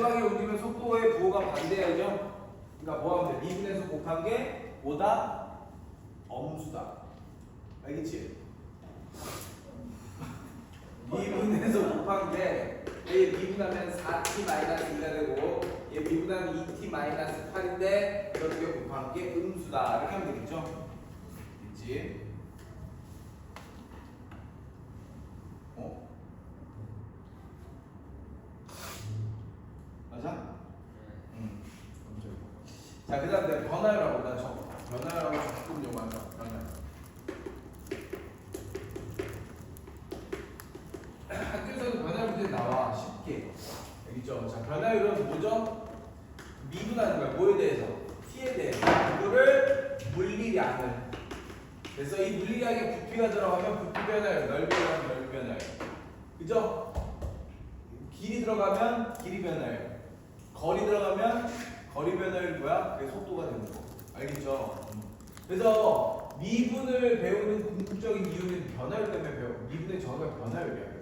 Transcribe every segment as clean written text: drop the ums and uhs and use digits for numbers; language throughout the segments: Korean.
마지막에 옮기면 속도의 부호가 반대야죠. 그러니까 뭐 하면 돼? 미분에서 곱한 게 뭐다? 엄수다. 알겠지? 미분에서 곱한 게 얘 미분하면 4t-2가 되고 얘 미분하면 2t-8인데 이렇게 곱한 게 음수다. 이렇게 하면 되겠죠? 됐지? 맞아? 응. 자, 그 다음 내가 변화율하고 나 적어. 변화율하고 조금 요구하자. 변화율. 학교에서는 변화율 문제 나와. 쉽게. 알겠죠? 자, 변화율은 뭐죠? 미분하는 거야. 뭐에 대해서? t에 대해서. 이거를 물리량을. 그래서 이 물리량에 부피가 들어가면 부피 변화율, 넓이 들어가면 넓이 변화율. 그죠? 길이 들어가면 길이 변화율. 거리 들어가면 거리 변화율이 뭐야? 그게 속도가 되는 거. 알겠죠? 그래서 미분을 배우는 궁극적인 이유는 변화율 때문에 배워. 미분의 정의가 변화율이야.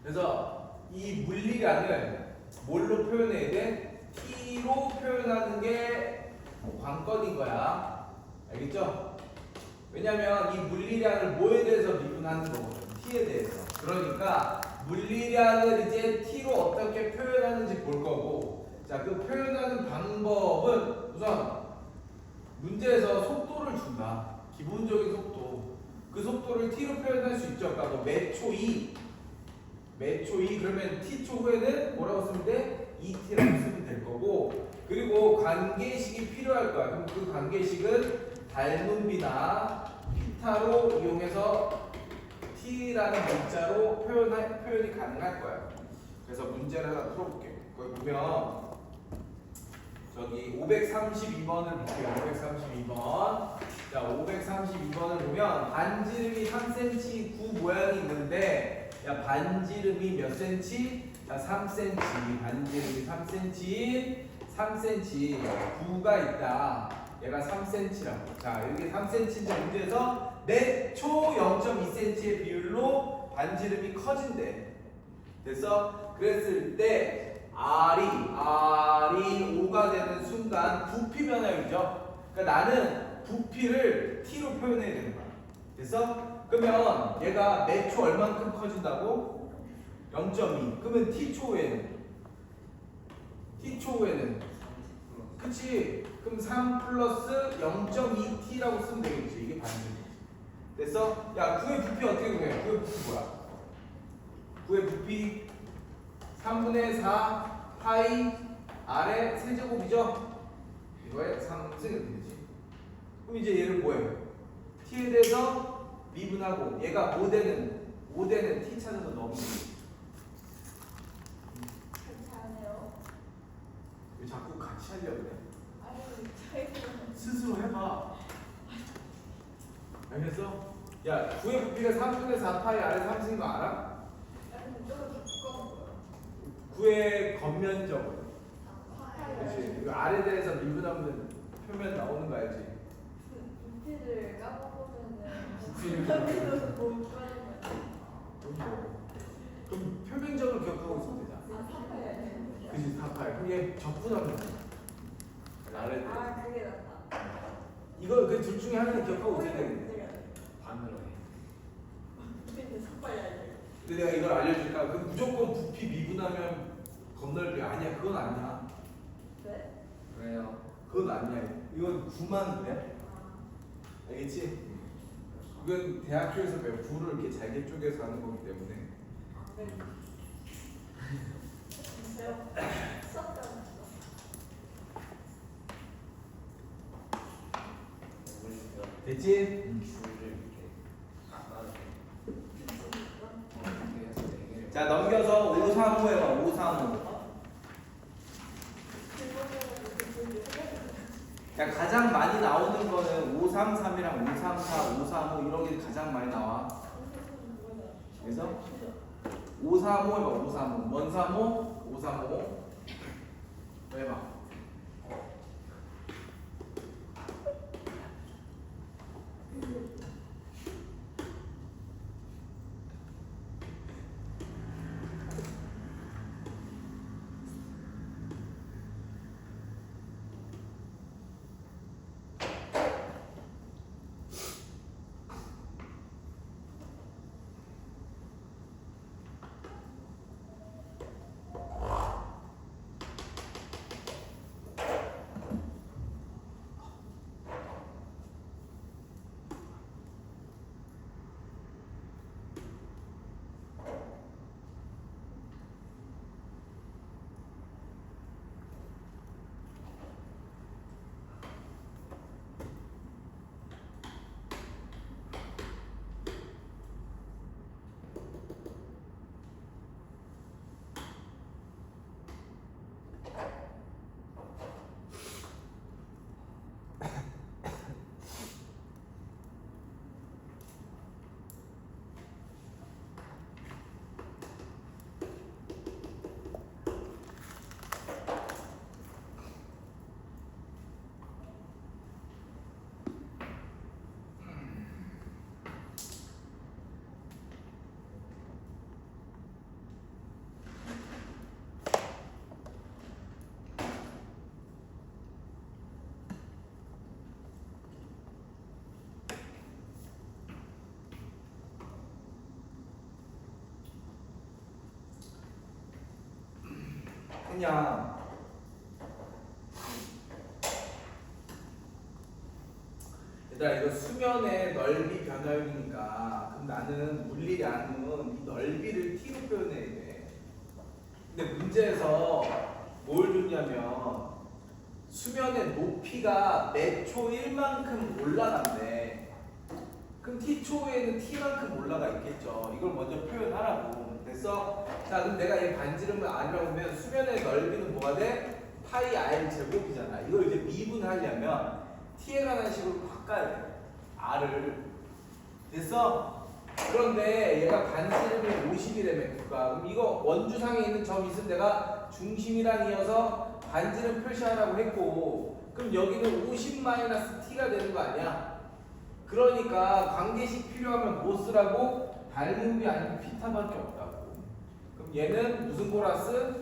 그래서 이 물리량을 뭘로 표현해야 돼? t로 표현하는 게 관건인 거야. 알겠죠? 왜냐면 이 물리량을 뭐에 대해서 미분하는 거거든. t에 대해서. 그러니까 물리량을 이제 t로 어떻게 표현하는지 볼 거고, 자, 그 표현하는 방법은 우선 문제에서 속도를 준다. 기본적인 속도. 그 속도를 t로 표현할 수 있죠. 그러니까 뭐 매초 2, 매초 2 그러면 t초 후에는 뭐라고 쓰면 돼? 2t라고 쓰면 될 거고, 그리고 관계식이 필요할 거야. 그럼 그 관계식은 닮은비나 피타로 이용해서 t라는 문자로 표현이 가능할 거야. 그래서 문제를 하나 풀어볼게. 거기 보면 저기 532번을 볼게요. 532번. 자, 532번을 보면 반지름이 3cm 구 모양이 있는데, 야, 반지름이 몇 cm? 자, 3cm. 반지름이 3cm, 3cm 구가 있다. 얘가 3cm라고. 자, 여기 3cm인데 문제에서 내초 0.2cm의 비율로 반지름이 커진대. 됐어? 그랬을 때 R이 5가 되는 순간 부피 변화율이죠. 그러니까 나는 부피를 T로 표현해야 되는 거야. 됐어? 그러면 얘가 매초 얼만큼 커진다고? 0.2. 그러면 T초에는 그치? 그럼 3 플러스 0.2T라고 쓰면 되겠지. 이게 반지름이지. 됐어? 야, 구의 부피 어떻게 구해? 구의 부피 뭐야? 구의 부피 3분의 4 파이 R의 세제곱이죠? 이거에 3승이 되지. 그럼 이제 얘를 뭐해? T에 대해서 미분하고 얘가 5대는 T 찾는 거 너무 힘들어. 왜 자꾸 같이 하려고 그래? 스스로 해봐. 알겠어? 야, 구의 부피가 3분의 4 파이 R의 3승인 거 알아? 구의 겉면적으로. 그렇지. 이거 R에 대해서 미분하면 표면 나오는 거 알지? 부피를 까먹으면은 부피를 부피를 못 까는 그럼 표면적으로 기억하고 있으면 되잖아. 그치, 4파이. 그게 적분하면 돼. R에 대해서. 아, 그게 낫다. 이거 그 둘 중에 하나는 기억하고 있어야 되는데. 반으로 해. 근데 삭발이 아니에요. 근데 내가 이걸 알려줄까? 그 무조건 부피 미분하면 겉넓이 아니야. 그건 아니야. 네? 왜요? 그건 아니야. 이건 9만 돼. 알겠지? 그건 대학교에서 배워. 부를 이렇게 잘게 쪼개서 하는 거기 때문에. 네. 수업 때문에. 됐지? 자, 넘겨서 535 해봐. 535. 야, 가장 많이 나오는 거는 533이랑 534, 535 이런 게 가장 많이 나와. 그래서 535 해봐. 535. 135, 535. 해봐. 그냥 얘들아 이거 수면의 넓이 변화율이니까 그럼 나는 물리를 아는 이 넓이를 t로 표현해야 돼. 근데 문제에서 뭘 줬냐면 수면의 높이가 몇 초 1만큼 올라간대. 그럼 t초에는 t만큼 올라가 있겠죠. 이걸 먼저 표현하라고. 됐어? 자 그럼 내가 얘 반지름을 r이라고 하면 수면의 넓이는 뭐가 돼? 파이 r 제곱이잖아. 이걸 이제 미분하려면 t에 관한 식으로 바꿔야 돼. r을. 됐어? 그런데 얘가 반지름이 50이라며 Q가. 그럼 이거 원주상에 있는 점이 있으면 내가 중심이랑 이어서 반지름 표시하라고 했고 그럼 여기는 50-t가 되는 거 아니야? 그러니까 관계식 필요하면 뭐 쓰라고? 발음이 아니고 피타밖에 없다고. 그럼 얘는 무슨 고라스?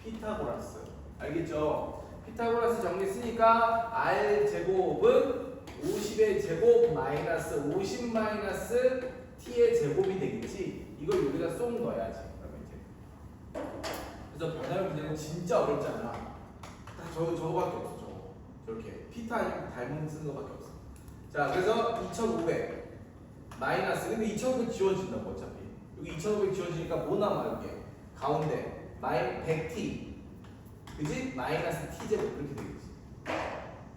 피타고라스. 알겠죠? 피타고라스 정리 쓰니까 r 제곱은 50의 제곱 마이너스 50 마이너스 t의 제곱이 되겠지. 이걸 여기다 쏜 거야 지금. 그러면 이제 그래서 변화율 문제는 진짜 어렵잖아. 딱 저거밖에 없어. 저렇게 피타 아니면 닮은 쓰는 거밖에 없어. 자 그래서 2500 마이너스 근데 2500 지워진다고 어차피 여기 2500 지워지니까 뭐 남아 여기 가운데 마이 100t 그지? 마이너스 t제곱 그렇게 되겠지.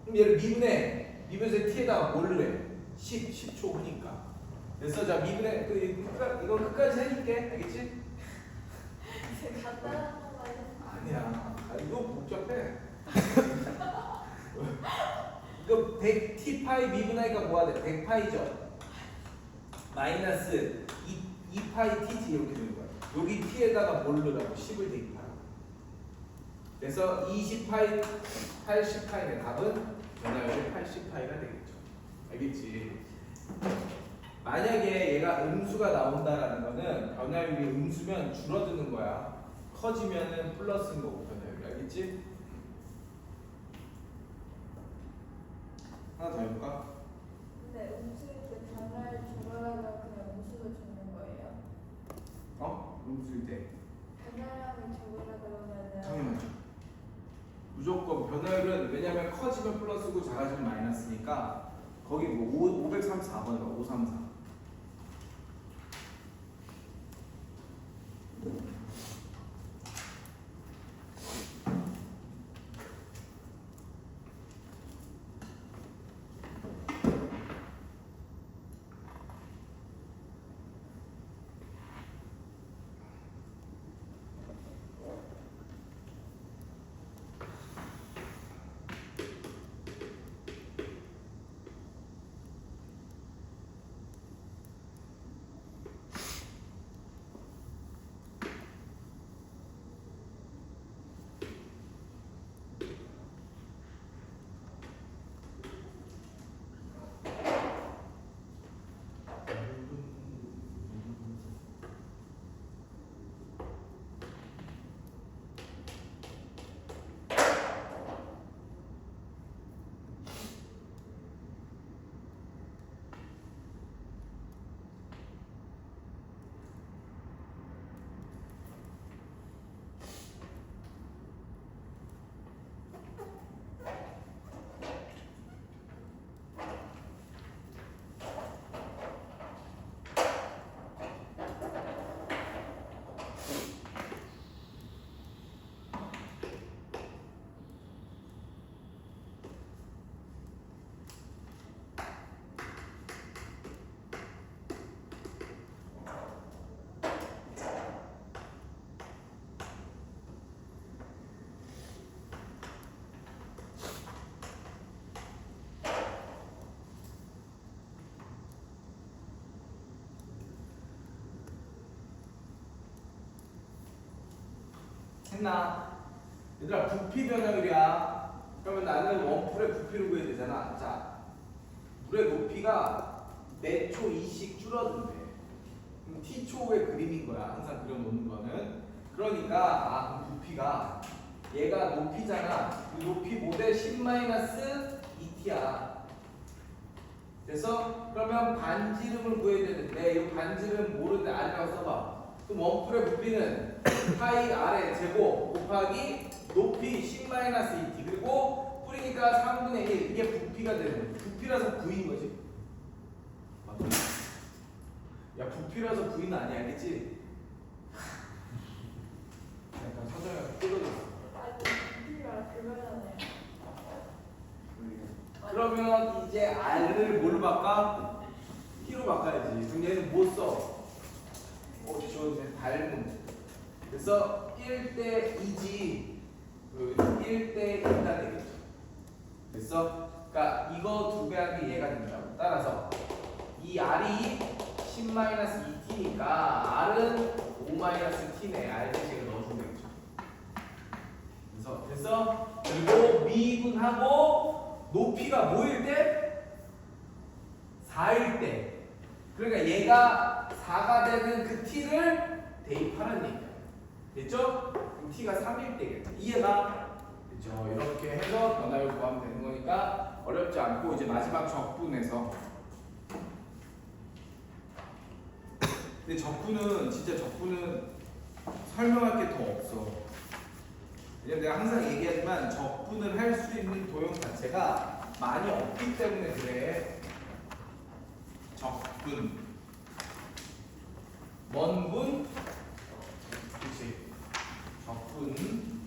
그럼 얘를 미분해서 t에다가 뭘 해? 10초 후니까 됐어. 자 미분해 이거 끝까지 해줄게. 알겠지? 간단한 거 아니야? 아니야. 이거 복잡해. 이거 100t 파이 미분하니까 뭐가 돼? 100파이죠. 마이너스 2파이 t지 이렇게 되는 거야. 여기 t에다가 뭘 넣으라고? 10을 대입하라고. 그래서 20파이 80파이의 답은 변화율이 80파이가 되겠죠. 알겠지? 만약에 얘가 음수가 나온다라는 거는 변화율이 음수면 줄어드는 거야. 커지면은 플러스인 거고 변화율이. 알겠지? 하나 더 해볼까? 근데 음수일 때 변화를 적으라고 그냥 음수를 적는 거예요? 음수일 때 변화량을 적으라 그러면은 당연하죠. 무조건 변화율은 왜냐면 커지면 플러스고 작아지면 마이너스니까 거기 뭐 534번이가 534. 했나? 얘들아 부피 변화율이야. 그러면 나는 원풀의 부피를 구해야 되잖아. 자, 물의 높이가 매 초 2씩 줄어든대. 그럼 t초의 그림인 거야. 항상 그려놓는 거는. 그러니까 그럼 부피가 얘가 높이잖아. 이 높이 모델 10-2t야. 그래서 그러면 반지름을 구해야 되는데 이 반지름 모르는데 r이라고 써봐. 그럼 그럼 원뿔의 부피는 파이 r의 제곱 곱하기 높이 10-2t 그리고 뿌리니까 3분의 1 이게 부피가 되는 거지. 부피라서 V인 거지. 맞다. 야 부피라서 V는 아니야 알겠지? 약간 서정이가 뜯어졌어. 부피가 그거잖아요. 그러면 이제 r을 뭘로 바꿔? t로 바꿔야지. 그럼 얘는 뭐 써? 저 닮은. 그래서 1대 2지. 1대 1가 되겠죠. 됐어? 그러니까 이거 두 배 하기 얘가 된다고. 따라서 이 r이 10-2t니까 r은 5-t네. r 대신에 넣어주면 되겠죠. 그래서 됐어? 그리고 미분하고 높이가 뭐일 때? 4일 때. 그러니까 얘가 4가 되는 그 t를 대입하는 얘기야. 됐죠? 그럼 t가 3일 때겠죠. 이해가? 그렇죠. 이렇게 해서 변화율 구하면 되는 거니까 어렵지 않고 이제 마지막 적분에서. 근데 적분은 진짜 적분은 설명할 게 더 없어. 왜냐면 내가 항상 얘기하지만 적분을 할 수 있는 도형 자체가 많이 없기 때문에 그래. 적분, 원분, 그렇지. 적분.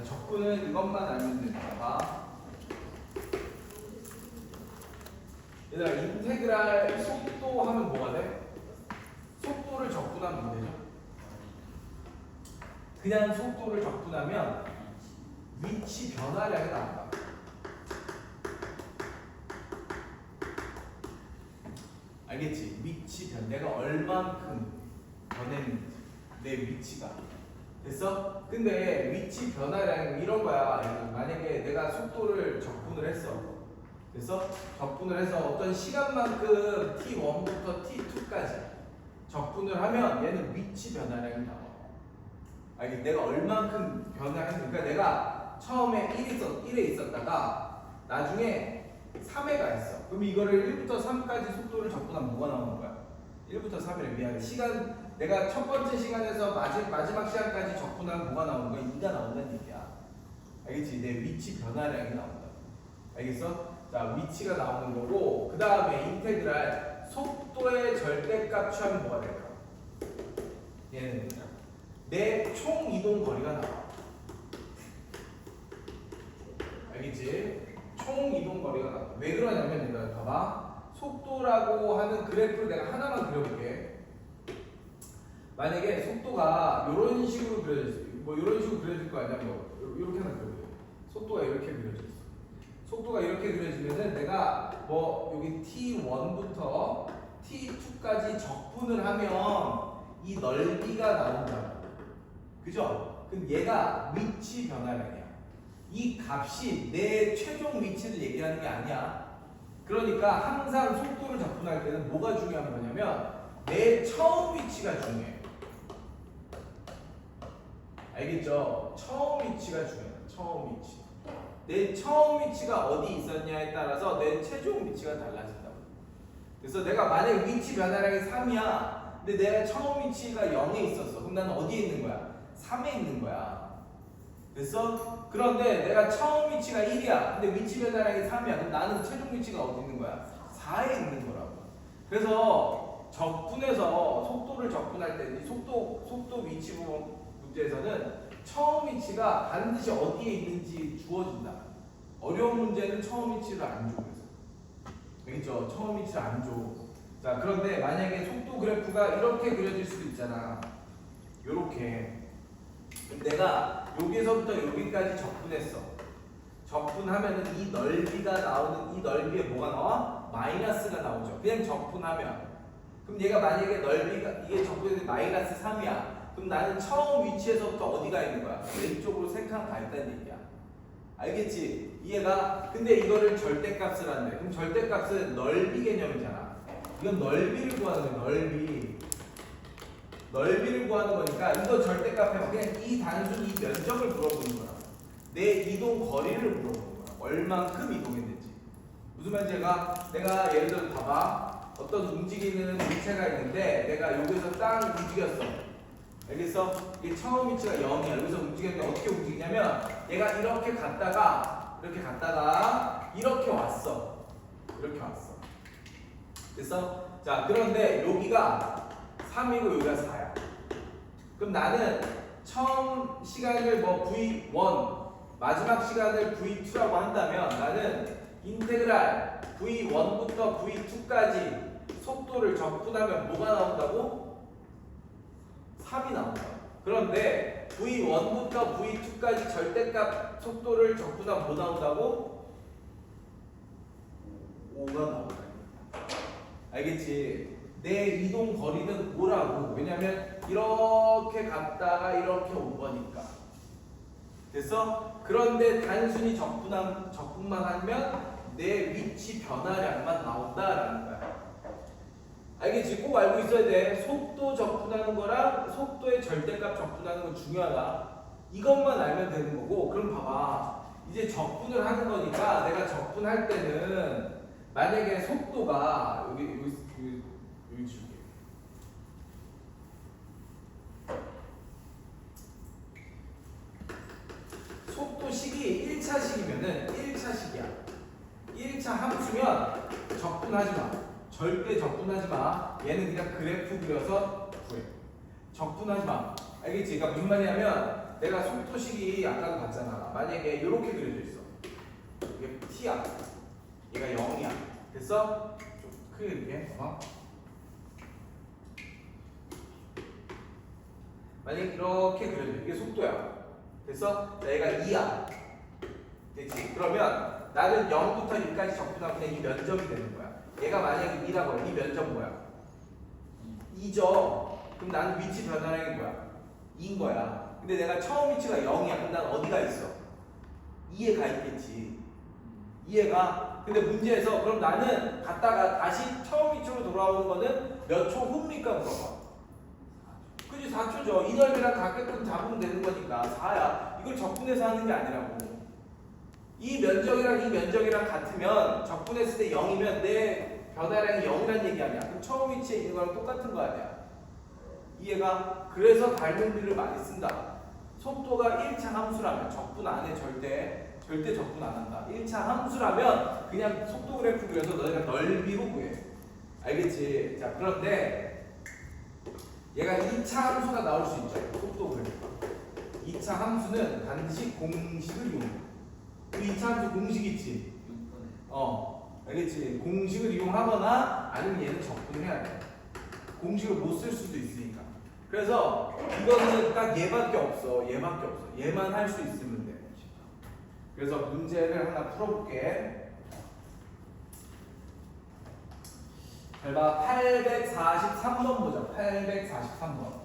적분은 이것만 알면 된다. 봐. 얘들아, 인테그랄 속도 하면 뭐가 돼? 속도를 적분하면 뭐 되죠? 그냥 속도를 적분하면 위치 변화량이 나온다. 알겠지? 위치 변, 내가 얼만큼 변했는지, 내 위치가. 됐어? 근데 위치 변화량 이런 거야. 만약에 내가 속도를 적분을 했어. 그래서 적분을 해서 어떤 시간만큼 t1부터 t2까지 적분을 하면 얘는 위치 변화량이 나와. 알겠지? 내가 얼만큼 변화했는지. 그러니까 내가 처음에 1에 있었다가 나중에 3에 가 있어. 그럼 이거를 1부터 3까지 속도를 적분하면 뭐가 나오는 거야? 1부터 3이래. 미안해. 시간 내가 첫 번째 시간에서 마지막 시간까지 적분하면 뭐가 나오는 거야? 2가 나온다는 얘기야. 알겠지? 내 위치 변화량이 나온다. 알겠어? 자, 위치가 나오는 거고 그 다음에 인테그랄 속도의 절대값 취하면 뭐가 될까? 얘는 내 총 이동 거리가 나와. 알겠지? 총 이동 거리가 나와. 왜 그러냐면 내가 봐봐. 속도라고 하는 그래프를 내가 하나만 그려볼게. 만약에 속도가 이런 식으로 그려져 있어. 뭐 이런 식으로 그려질 거 아니야? 뭐 이렇게 하나 그려볼게. 속도가 이렇게 그려져 있어. 속도가 이렇게 그려지면은 내가 뭐 여기 t1부터 t2까지 적분을 하면 이 넓이가 나온다. 그죠? 그럼 얘가 위치 변화량이야. 이 값이 내 최종 위치를 얘기하는 게 아니야. 그러니까 항상 속도를 적분할 때는 뭐가 중요한 거냐면 내 처음 위치가 중요해. 알겠죠? 처음 위치가 중요해. 처음 위치. 내 처음 위치가 어디 있었냐에 따라서 내 최종 위치가 달라진다고. 그래서 내가 만약 위치 변화량이 3이야. 근데 내가 처음 위치가 0에 있었어. 그럼 나는 어디에 있는 거야? 3에 있는 거야. 됐어? 그런데 내가 처음 위치가 1이야. 근데 위치 변화량이 3이야. 그럼 나는 최종 위치가 어디 있는 거야? 4에 있는 거라고. 그래서 적분해서 속도를 적분할 때 이 속도 위치 부분 문제에서는 처음 위치가 반드시 어디에 있는지 주어진다. 어려운 문제는 처음 위치를 안 줘. 그래서 알겠죠? 처음 위치를 안 줘. 자, 그런데 만약에 속도 그래프가 이렇게 그려질 수도 있잖아. 요렇게. 내가 여기서부터 여기까지 적분했어. 적분하면은 이 넓이가 나오는 이 넓이에 뭐가 나와? 마이너스가 나오죠. 그냥 적분하면. 그럼 얘가 만약에 넓이가 이게 적분이 마이너스 3이야. 그럼 나는 처음 위치에서부터 어디가 있는 거야? 왼쪽으로 3칸 가 있다는 얘기야. 알겠지? 이해가? 근데 이거를 절대값을 한대. 그럼 절대값은 넓이 개념이잖아. 이건 넓이를 구하는 거야. 넓이. 넓이를 구하는 거니까 이거 절대값 해봐. 그냥 이 단순히 면적을 물어보는 거야. 내 이동 거리를 물어보는 거야. 얼만큼 이동했는지. 무슨 말인지 내가 예를 들어 봐봐. 어떤 움직이는 물체가 있는데 내가 여기서 딱 움직였어. 알겠어? 이게 처음 위치가 0이야. 여기서 움직였는데 어떻게 움직이냐면 얘가 이렇게 갔다가 이렇게 왔어. 이렇게 왔어. 됐어? 자, 그런데 여기가 3이고 여기가 4야. 그럼 나는 처음 시간을 뭐 V1, 마지막 시간을 V2라고 한다면 나는 인테그랄 V1부터 V2까지 속도를 적분하면 뭐가 나온다고? 3이 나온다. 그런데 V1부터 V2까지 절대값 속도를 적분하면 뭐 나온다고? 5가 나온다. 알겠지? 내 이동 거리는 5라고. 왜냐면 이렇게 갔다가 이렇게 온 거니까. 됐어? 그런데 단순히 적분만 하면 내 위치 변화량만 나온다라는 거야. 알겠지? 꼭 알고 있어야 돼. 속도 적분하는 거랑 속도의 절대값 적분하는 건 중요하다. 이것만 알면 되는 거고. 그럼 봐봐. 이제 적분을 하는 거니까 내가 적분할 때는 만약에 속도가 여기 줄게. 속도식이 1차식이면은 1차식이야. 1차 함수면 적분하지 마. 절대 적분하지 마. 얘는 그냥 그래프 그려서 구해. 적분하지 마. 알겠지? 그러니까 무슨 말이냐면 내가 속도식이 아까도 봤잖아. 만약에 이렇게 그려져 있어. 이게 t야. 얘가 0이야. 됐어? 좀 크게 이렇게. 만약에 이렇게 그려져. 이게 속도야. 됐어? 자, 얘가 2야. 됐지? 그러면 나는 0부터 1까지 적분하면 그냥 이 면적이 되는 거야. 얘가 만약에 2라고 해. 이 면적 뭐야? 2죠. 그럼 나는 위치 변화량이 뭐야? 2인 거야. 근데 내가 처음 위치가 0이야. 그럼 난 어디가 있어? 2에 가 있겠지. 2에가. 근데 문제에서 그럼 나는 갔다가 다시 처음 위치로 돌아오는 거는 몇 초 후입니까? 물어봐. 그지? 4초죠. 이 넓이랑 가깝게 잡으면 되는 거니까 4야. 이걸 적분해서 하는 게 아니라고. 이 면적이랑 같으면 적분했을 때 0이면 내 변화량이 0이라는 얘기 아니야. 그럼 처음 위치에 있는 거랑 똑같은 거 아니야. 이해가? 그래서 닮은비를 많이 쓴다. 속도가 1차 함수라면 적분 안 해. 절대 적분 안 한다. 1차 함수라면 그냥 속도 그래프 그려서 너희가 넓이로 구해. 알겠지? 자, 그런데 얘가 2차 함수가 나올 수 있죠. 속도 그래프가. 2차 함수는 반드시 공식을 이용해. 그 2차 함수 공식 있지? 알겠지? 공식을 이용하거나 아니면 얘는 적분을 해야 돼. 공식을 못 쓸 수도 있으니까. 그래서 이거는 딱 얘밖에 없어. 얘만 할 수 있으면 돼. 그래서 문제를 하나 풀어볼게. 잘 봐. 843번 보자. 843번.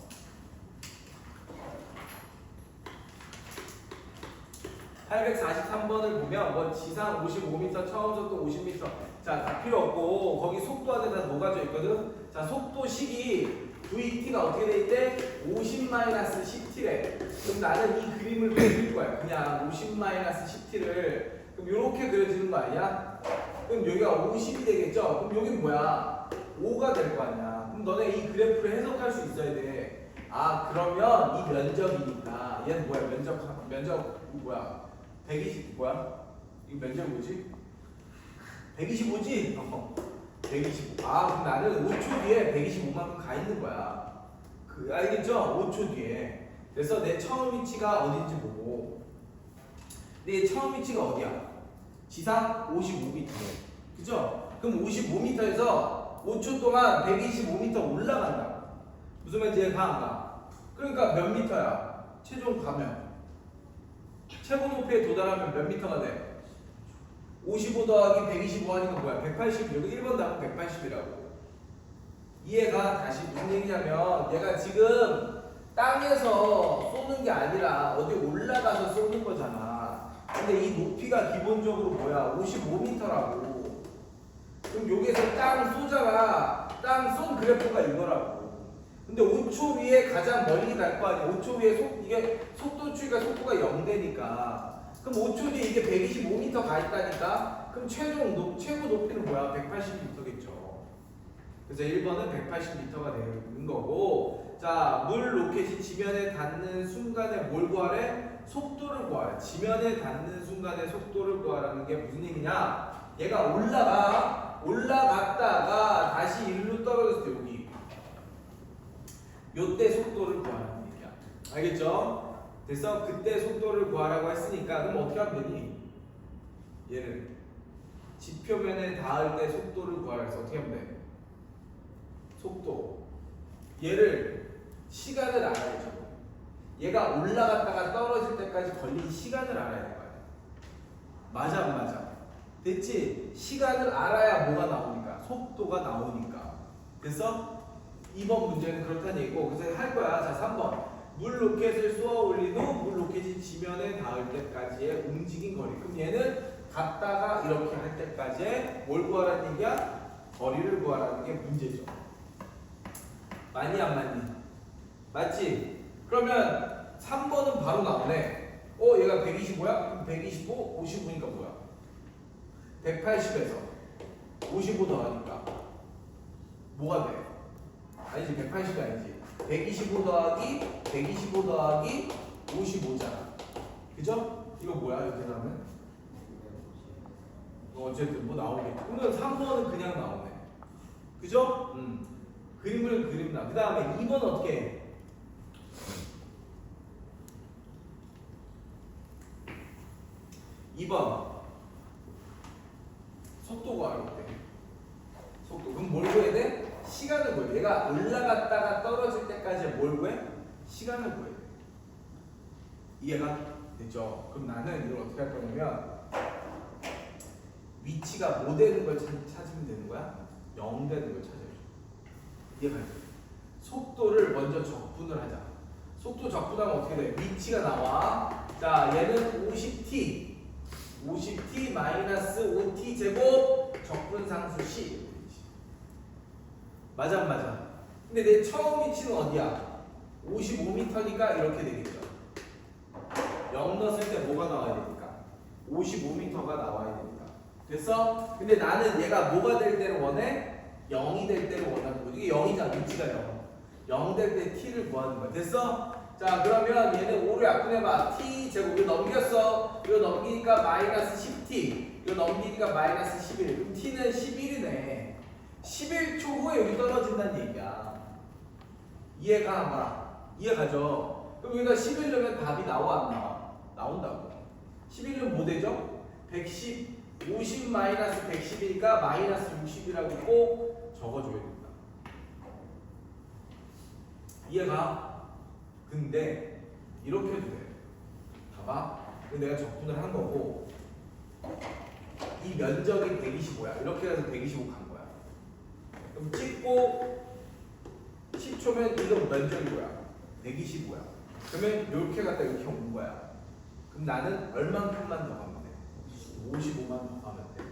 843번을 보면 뭐 지상 55m, 처음 속도 50m. 자, 다 필요 없고 거기 속도 안에다 뭐가 져 있거든. 자, 속도식이 VT가 어떻게 돼 있대? 50-10t래. 그럼 나는 이 그림을 그릴 거야. 그냥 50-10t를. 그럼 이렇게 그려지는 거 아니야? 그럼 여기가 50이 되겠죠? 그럼 여긴 뭐야? 5가 될 거 아니야. 그럼 너네 이 그래프를 해석할 수 있어야 돼. 아, 그러면 이 면적이니까 얘는 뭐야? 면적 뭐야? 120 뭐야? 이 면적 뭐지? 125지? 125. 아, 그럼 나는 5초 뒤에 125만큼 가 있는 거야. 알겠죠? 5초 뒤에. 그래서 내 처음 위치가 어딘지 보고. 내 처음 위치가 어디야? 지상 55m. 그죠? 그럼 55m에서 5초 동안 125m 올라간다. 무슨 말인지 가 안 가? 그러니까 몇 미터야? 최종 가면. 최고 높이에 도달하면 몇 미터가 돼? 55 더하기 125 하니까 뭐야? 180. 여기 1번 답은 180이라고. 이해가? 다시 무슨 얘기냐면 얘가 지금 땅에서 쏘는 게 아니라 어디 올라가서 쏘는 거잖아. 근데 이 높이가 기본적으로 뭐야? 55m라고. 그럼 여기서 땅 쏘잖아. 땅 쏜 그래프가 이거라고. 근데 5초 위에 가장 멀리 갈 거 아니야. 5초 위에 이게 속도 추이가 속도가 0되니까. 그럼 5초 뒤에 이게 125m 가 있다니까. 그럼 최고 높이는 뭐야? 180m겠죠. 그래서 1번은 180m가 되는 거고. 자, 물 로켓이 지면에 닿는 순간에 뭘 구하래? 속도를 구하래. 지면에 닿는 순간에 속도를 구하라는 게 무슨 얘기냐? 얘가 올라갔다가 다시 일로 떨어졌을 때 여기 요때 속도를 구하라는 얘기야. 알겠죠? 그래서 그때 속도를 구하라고 했으니까 그럼 어떻게 하면 되니? 얘를 지표면에 닿을 때 속도를 구하라 해서 어떻게 하면 돼? 속도 얘를 시간을 알아야죠. 얘가 올라갔다가 떨어질 때까지 걸린 시간을 알아야 될 거야. 맞아 안 맞아? 됐지? 시간을 알아야 뭐가 나오니까? 속도가 나오니까. 그래서 이번 문제는 그렇다는 얘기고. 그래서 할 거야. 자, 3번. 물 로켓을 쏘아 올린 후 물 로켓이 지면에 닿을 때까지의 움직인 거리. 그럼 얘는 갔다가 이렇게 할 때까지의 뭘 구하라는 얘기야? 거리를 구하라는 게 문제죠. 맞니 안 맞니? 맞지? 그러면 3번은 바로 나오네. 얘가 125야? 그럼 125, 55니까 뭐야? 180에서 55 더하니까 뭐가 돼? 아니지, 180이 아니지. 125 더하기 55잖아. 그죠? 이거 뭐야? 이렇게 하면? 어쨌든 뭐 나오겠지. 그러면 3번은 그냥 나오네. 그죠? 그림을 그린다. 그 다음에 2번 어떻게 해? 2번 속도 구하라고 돼. 속도. 그럼 뭘 구해야 돼? 시간을 구해. 얘가 올라갔다가 떨어질 때까지 뭘 구해? 시간을 구해. 이해가 됐죠? 그럼 나는 이걸 어떻게 할 거냐면 위치가 뭐 되는 걸 찾으면 되는 거야? 0 되는 걸 찾아줘. 이해가 돼? 속도를 먼저 적분을 하자. 속도 적분하면 어떻게 돼? 위치가 나와. 자, 얘는 50t 마이너스 5t 제곱 적분상수 10. 맞아 안 맞아? 근데 내 처음 위치는 어디야? 55m니까 이렇게 되겠죠. 0 넣었을 때 뭐가 나와야 되니까? 55m가 나와야 되니까. 됐어? 근데 나는 얘가 뭐가 될 때를 원해? 0이 될 때를 원하는 거지. 이게 0이잖아. 위치가 0 될 때 t를 구하는 거야. 됐어? 자, 그러면 얘는 5를 약분해봐. t 제곱 이거 넘겼어. 이거 넘기니까 마이너스 10t. 이거 넘기니까 마이너스 11. 그럼 t는 11이네. 11초 후에 여기 떨어진다는 얘기야. 이해가 안 가? 이해가죠? 그럼 여기가 11 넣으면 답이 나와 안 나와? 나온다고. 11은 뭐 되죠? 50 마이너스 110이니까 마이너스 60이라고 꼭 적어줘야 된다. 이해가? 근데 이렇게 해도 돼. 봐봐. 내가 적분을 한 거고 이 면적이 125야. 이렇게 해서 125 간 거야. 그럼 찍고 10초면 이거 면적이 뭐야? 125야. 그러면 이렇게 갔다 이렇게 온 거야. 그럼 나는 얼만큼만 더 가면 돼? 55만 더 가면 돼.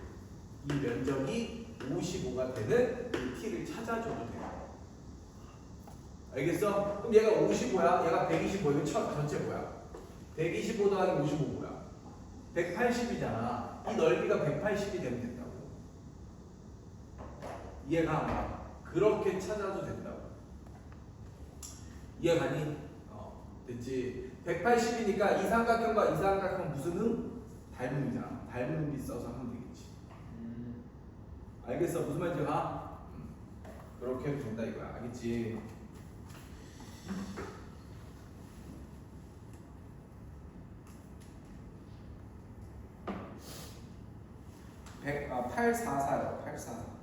이 면적이 55가 되는 이 t를 찾아줘도 돼. 알겠어? 그럼 얘가 55야. 얘가 125. 이거 전체 뭐야? 125 더하기 55 뭐야? 180이잖아. 이 넓이가 180이 되면 된다고. 이해가 안 가? 그렇게 찾아도 된다고. 이해가니? 됐지. 180이니까 이 삼각형과 이 삼각형 무슨 음? 닮음이잖아. 닮음이 써서 하면 되겠지. 알겠어? 무슨 말인지 가? 그렇게 해도 된다 이거야. 알겠지? 844요. 844.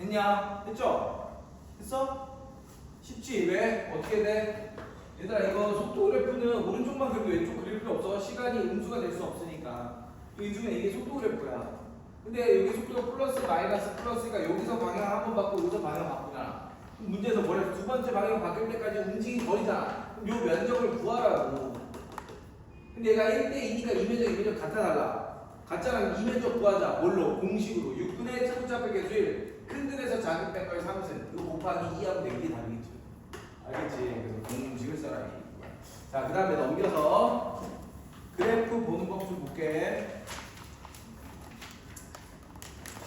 됐냐? 됐죠? 됐어? 쉽지? 왜? 어떻게 돼? 얘들아 이거 속도 그래프는 오른쪽만 그리고 왼쪽 그릴 필요 없어. 시간이 음수가 될 수 없으니까. 요즘에 이게 속도 그래프야. 근데 여기 속도가 플러스 마이너스 플러스니까 여기서 방향 한 번 바꾸고 여기서 방향 바꾸잖아. 그럼 문제에서 뭐래? 두 번째 방향 바뀔 때까지 움직임 거리잖아. 그럼 요 면적을 구하라고. 근데 얘가 1대2니까 이면적 같아 달라. 같잖아. 이면적 구하자. 뭘로? 공식으로. 6분의 차분차분 계수일 큰 근에서 작은 뺀 거의 3승. 이거 곱하기 2하면 되게 다르겠지. 알겠지? 그래서 공식을 써라. 자, 그 다음에 넘겨서 그래프 보는 법 좀 볼게.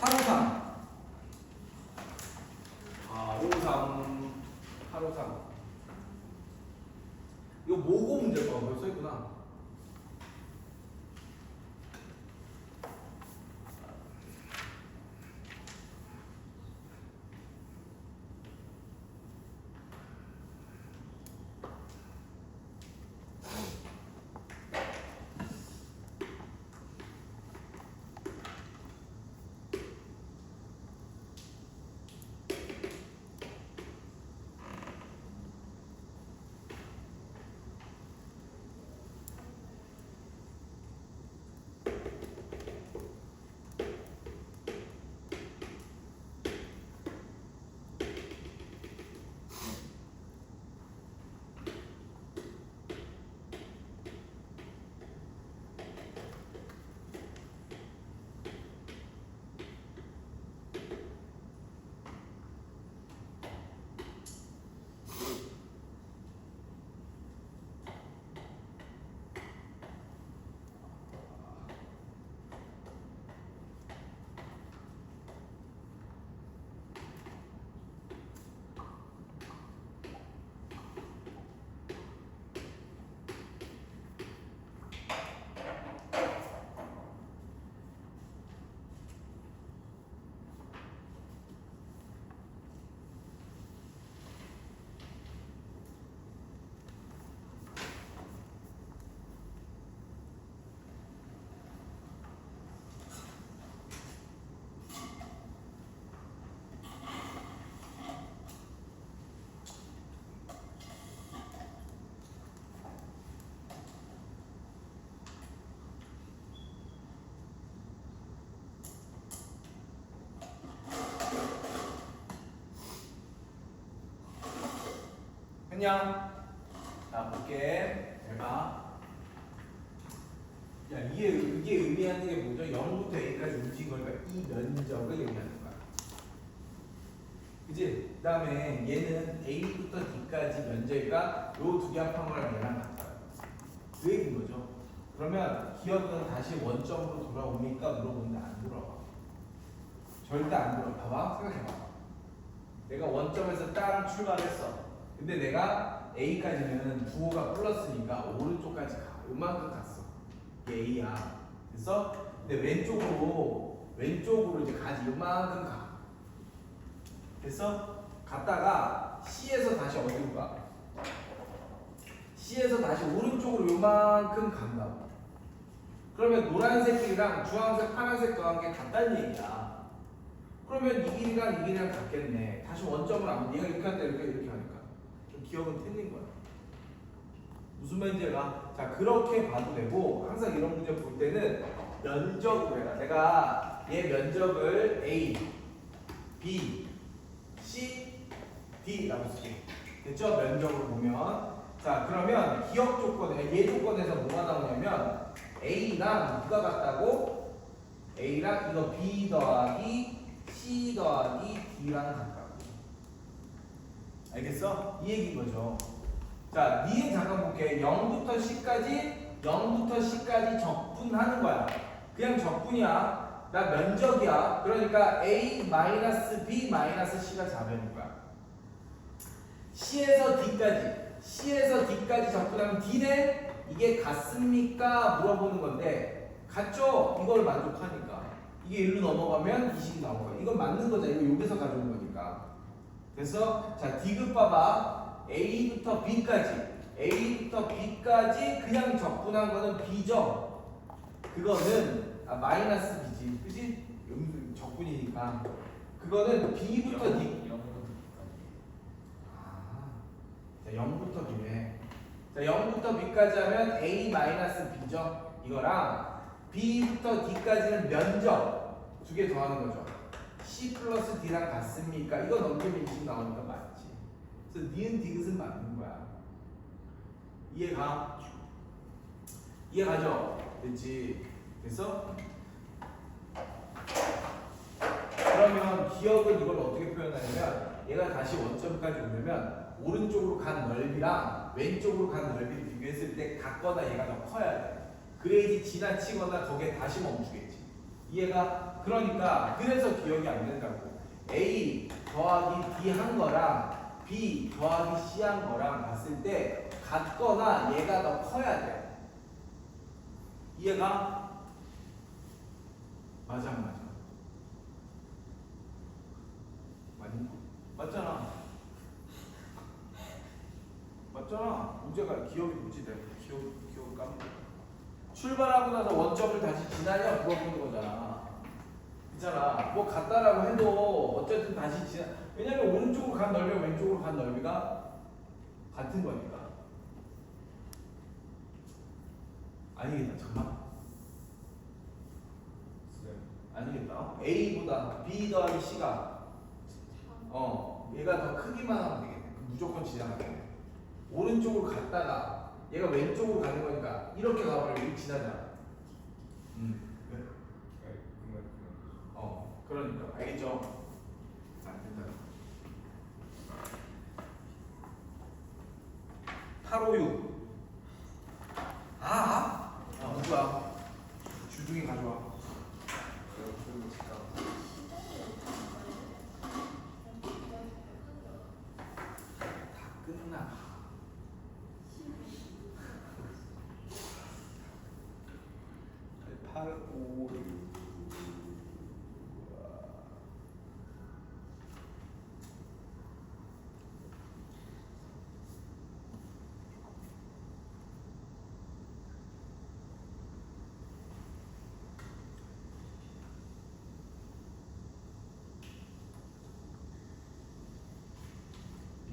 853. 853. 이거 모고 문제가 벌써 있구나. 했냐? 자, 볼게. 잘 봐. 야, 이게 의미하는 게 뭐죠? 0부터 A까지 움직인 거니까 이 면적을 의미하는 거야. 그지? 그 다음에 얘는 A부터 D까지 면적이가 요 두 개 합한 거랑 얘랑 같아요. 그 얘기인 거죠. 그러면 기억은 다시 원점으로 돌아옵니까? 물어보는데 안 돌아와. 절대 안 돌아와. 봐봐. 생각해봐. 내가 원점에서 딱 출발했어. 근데 내가 A까지는 부호가 플러스니까 오른쪽까지 가. 요만큼 갔어. 이게 A야. 됐어? 근데 왼쪽으로 이제 가지. 요만큼 가. 됐어? 갔다가 C에서 다시 어디로 가? C에서 다시 오른쪽으로 요만큼 간다고. 그러면 노란색이랑 주황색, 파란색 더한 게 같다는 얘기야. 그러면 이 길이랑 같겠네. 다시 원점을 안 얘가 이렇게 한다 이렇게 하니까 좀 기억은 틀린 거야. 무슨 말인지가 자 그렇게 봐도 되고 항상 이런 문제 볼 때는 면적으로 해라. 내가 얘 면적을 A, B, C, D라고 쓸게. 됐죠? 면적으로 보면 자 그러면 기억 조건에 얘 조건에서 뭐가 나오냐면 A랑 누가 같다고? A랑 이거 B 더하기 C 더하기 D랑 같다고. 알겠어? 이 얘기인 거죠. 자, 니은 잠깐 볼게. 0부터 C까지 적분하는 거야. 그냥 적분이야. 나 면적이야. 그러니까 A 마이너스 B 마이너스 C가 자변인 거야. C에서 D까지 적분하면 D네? 이게 같습니까? 물어보는 건데 같죠? 이걸 만족하니까. 이게 일로 넘어가면 이 식이 나온 거야. 이건 맞는 거잖아. 이거 여기서 가져온 거니까. 됐어? 자, D급 봐봐. A부터 B까지 그냥 적분한 거는 B죠? 그거는 마이너스 B지. 그지? 적분이니까. 그거는 B부터 D. 0부터 자, 0부터 B네. 자, 0부터 B까지 하면 A-B죠. 이거랑 B부터 D까지는 면적 두 개 더하는 거죠. C 플러스 D랑 같습니까? 이거 넘기면 20 나오니까 맞지. 그래서 니은 디귿은 맞는 거야. 이해가? 이해가죠? 됐지? 됐어? 그러면 기억은 이걸 어떻게 표현하냐면 얘가 다시 원점까지 오려면 오른쪽으로 간 넓이랑 왼쪽으로 간 넓이를 비교했을 때 같거나 얘가 더 커야 돼. 그래야지 지나치거나 거기에 다시 멈추겠지. 이해가? 그러니까 그래서 기억이 안 된다고. A 더하기 B 한 거랑 B 더하기 C 한 거랑 봤을 때 같거나 얘가 더 커야 돼. 이해가? 맞아 안 맞아? 맞잖아. 맞잖아. 문제가 기억이 뭐지? 내가 기억을 까먹어. 출발하고 나서 원점을 다시 지나냐 물어보는 거잖아. 있잖아. 뭐 같다라고 해도 어쨌든 다시 지나. 왜냐면 오른쪽으로 간 넓이와 왼쪽으로 간 넓이가 같은 거니까. 아니겠다. 잠깐. 아니겠다. A보다 B 더하기 C가 얘가 더 크기만 하면 되겠네. 무조건 지나가겠네. 오른쪽으로 갔다가 얘가 왼쪽으로 가는 거니까 이렇게 가버리면 이렇게 지나잖아. 네? 그러니까 알겠죠? 안 된다. 856. 누구야? 주둥이 가져와. 끝나. 8, 5, 6.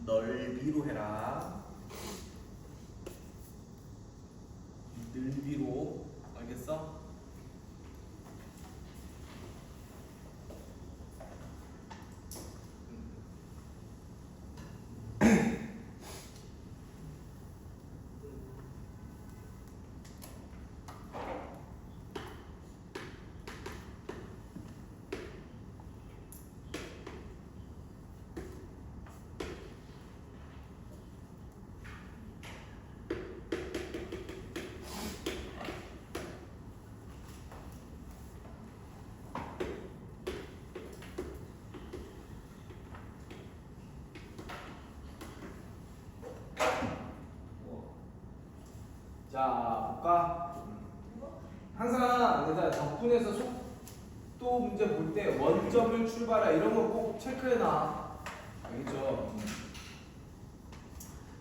넓이로 해라. 넓이로. 알겠어? 자, 볼까? 항상 내가 덕분에서 속도 문제 볼 때 원점을 출발하 이런 거 꼭 체크해놔. 알겠죠?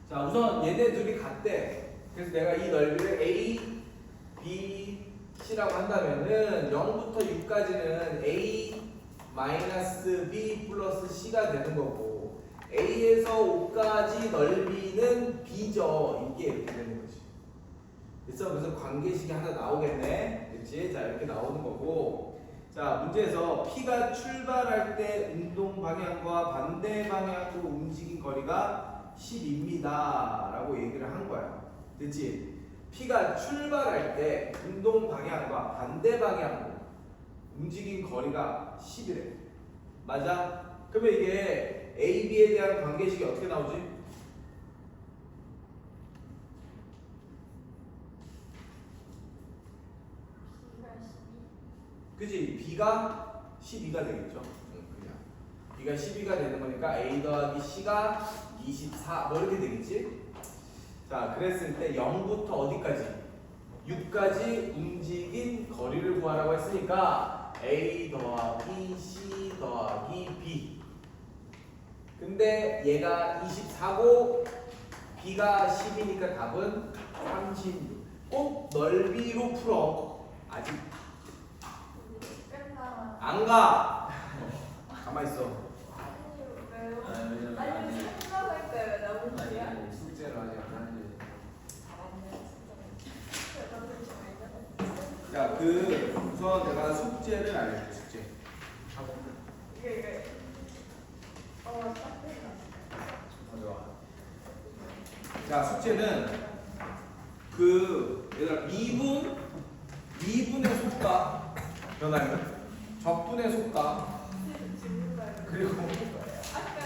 자, 우선 얘네 둘이 같대. 그래서 내가 이 넓이를 A, B, C라고 한다면은 0부터 6까지는 A 마이너스 B 플러스 C가 되는 거고 A에서 5까지 넓이는 B죠. 이게 이렇게 되는 거지. 그래서 관계식이 하나 나오겠네. 그렇지? 자, 이렇게 나오는 거고. 자, 문제에서 P가 출발할 때 운동 방향과 반대 방향으로 움직인 거리가 10입니다. 라고 얘기를 한 거야. 됐지? P가 출발할 때 운동 방향과 반대 방향으로 움직인 거리가 10이래. 맞아? 그러면 이게 A, B에 대한 관계식이 어떻게 나오지? 그지? B가 12가 되겠죠? 그냥 B가 12가 되는 거니까 A 더하기 C가 24 뭐 이렇게 되겠지? 자, 그랬을 때 0부터 어디까지? 6까지 움직인 거리를 구하라고 했으니까 A 더하기 C 더하기 B. 근데 얘가 24고 B가 10이니까 답은 36. 꼭 넓이로 풀어. 아직 안 가. 가만 있어. 아니 왜요? 왜냐면 아니 생각할 거예요 나무 씨야? 아니 숙제를 아직 안 하는데. 자, 그 우선 내가 숙제를 알려줄게. 숙제. 이게 딱 된다. 좋아. 자, 숙제는 얘들아 미분의 속가 변화율, 적분의 속가,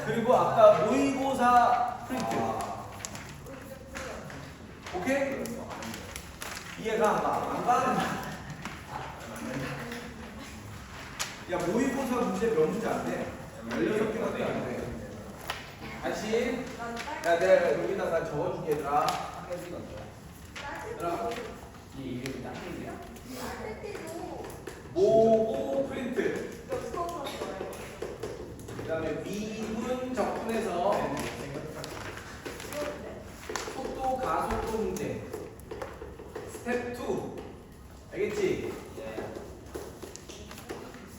그리고 아까 모의고사 프린트. 오케이? 이해가 안 가? 안 가는. 야, 모의고사 문제 몇 문제 안 돼? 16개밖에 안 돼. 다시. 야, 내가 여기다가 적어줄게, 얘들아. 얘들아, 이 이름이 딱이야. 모고 프린트. 그 다음에 미분 적분에서 속도 가속도 문제. 스텝 2. 알겠지?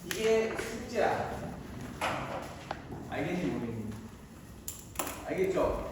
이게 숙제야. 알겠니, 모르겠니? 알겠죠?